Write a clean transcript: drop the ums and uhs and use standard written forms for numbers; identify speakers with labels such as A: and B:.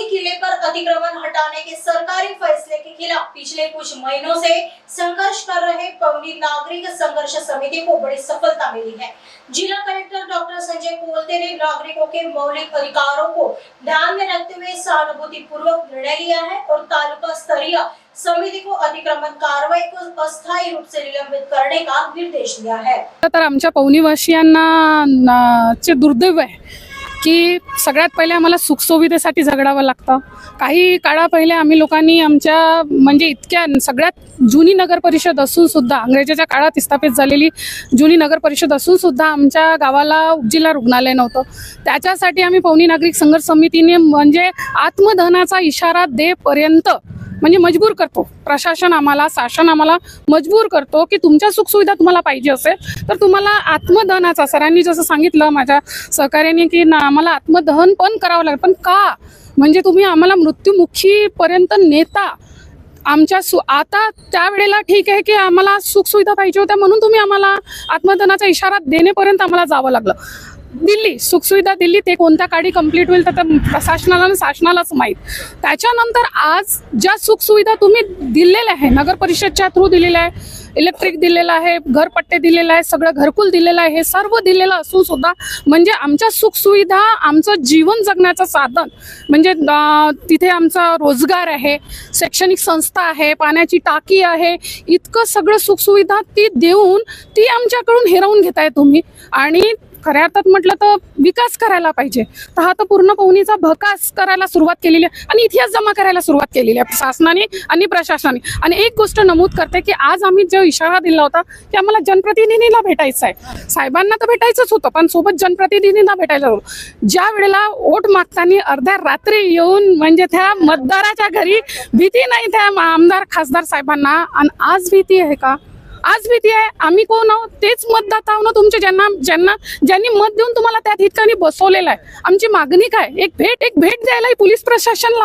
A: पौनी किले पर अतिक्रमण हटाने के सरकारी फैसले के खिलाफ पिछले कुछ महीनों से संघर्ष कर रहे पौनी नागरिक संघर्ष समिति को बड़ी सफलता मिली है। जिला कलेक्टर डॉक्टर संजय कोलते ने नागरिकों के मौलिक अधिकारों को ध्यान में रखते हुए सहानुभूति पूर्वक निर्णय लिया है और तालुका स्तरीय समिति को अतिक्रमण कार्रवाई को अस्थायी रूप से निलंबित करने का निर्देश दिया है।
B: तर आमच्या पौनीवासियांना चे दुर्दैव आहे की सगळ्यात पहिले आम्हाला सुखसुविधेसाठी झगडावं लागतं। काही काळा पहिले आम्ही लोकांनी आमच्या म्हणजे इतक्या सगळ्यात जुनी नगर परिषद असून सुद्धा अंग्रेजाच्या काळात स्थापित झालेली जुनी नगर परिषद असून सुद्धा आमच्या गावाला उपजिल्हा रुग्णालय नव्हतं। त्याच्यासाठी आम्ही पौनी नागरिक संघर्ष समितीने म्हणजे आत्मदहनाचा इशारा देपर्यंत म्हणजे मजबूर करतो, प्रशासन आम्हाला शासन आम्हाला मजबूर करतो की तुमच्या सुखसुविधा तुम्हाला पाहिजे असेल तर तुम्हाला आत्मदहनाचा, सरांनी जसं सांगितलं माझ्या सहकार्याने की आम्हाला आत्मदहन पण करावं लागेल। पण का? म्हणजे तुम्ही आम्हाला मृत्युमुखी पर्यंत नेता आमच्या आता त्यावेळेला ठीक आहे की आम्हाला सुखसुविधा पाहिजे होत्या म्हणून तुम्ही आम्हाला आत्मदहनाचा इशारा देण्यापर्यंत आम्हाला जावं लागलं। दिल्ली सुखसुविधा दिल्ली ते कोणत्या काळी कंप्लीट होईल तर प्रशासनाला आणि शासनालाच माहीत। त्याच्यानंतर आज ज्या सुखसुविधा तुम्ही दिलेल्या आहे, नगर परिषदच्या थ्रू दिलेल्या आहे, इलेक्ट्रिक दिलेलं आहे, घरपट्टे दिलेलं आहे, सगळं घरकुल दिलेलं आहे, हे सर्व दिलेलं असून सुद्धा म्हणजे आमच्या सुखसुविधा आमचं जीवन जगण्याचं साधन म्हणजे तिथे आमचा रोजगार आहे, शैक्षणिक संस्था आहे, पाण्याची टाकी आहे, इतकं सगळं सुखसुविधा ती देऊन ती आमच्याकडून हिरावून घेताय तुम्ही। आणि खऱ्या अर्थात म्हटलं तर विकास करायला पाहिजे तर हा तर पूर्ण पौनीचा भकास करायला सुरुवात केलेली आहे आणि इतिहास जमा करायला सुरुवात केलेली आहे शासनाने आणि प्रशासनाने। आणि एक गोष्ट नमूद करते की आज आम्ही जो इशारा दिला होता की आम्हाला जनप्रतिनिधीला भेटायचं आहे, साहेबांना तर भेटायचंच होतं पण सोबत जनप्रतिनिधींना भेटायला होतं। ज्या वेळेला वोट मागताना अर्ध्या रात्री येऊन म्हणजे त्या मतदाराच्या घरी भीती नाही त्या आमदार खासदार साहेबांना, आणि आज भीती आहे का? आज भीती आहे। आम्ही कोण आहोत? तेच मतदाता आहोत ना तुमचे, ज्यांनी मत देऊन तुम्हाला त्या ठिकाणी बसवलेलं आहे। आमची मागणी काय? एक भेट द्यायला पोलीस प्रशासनला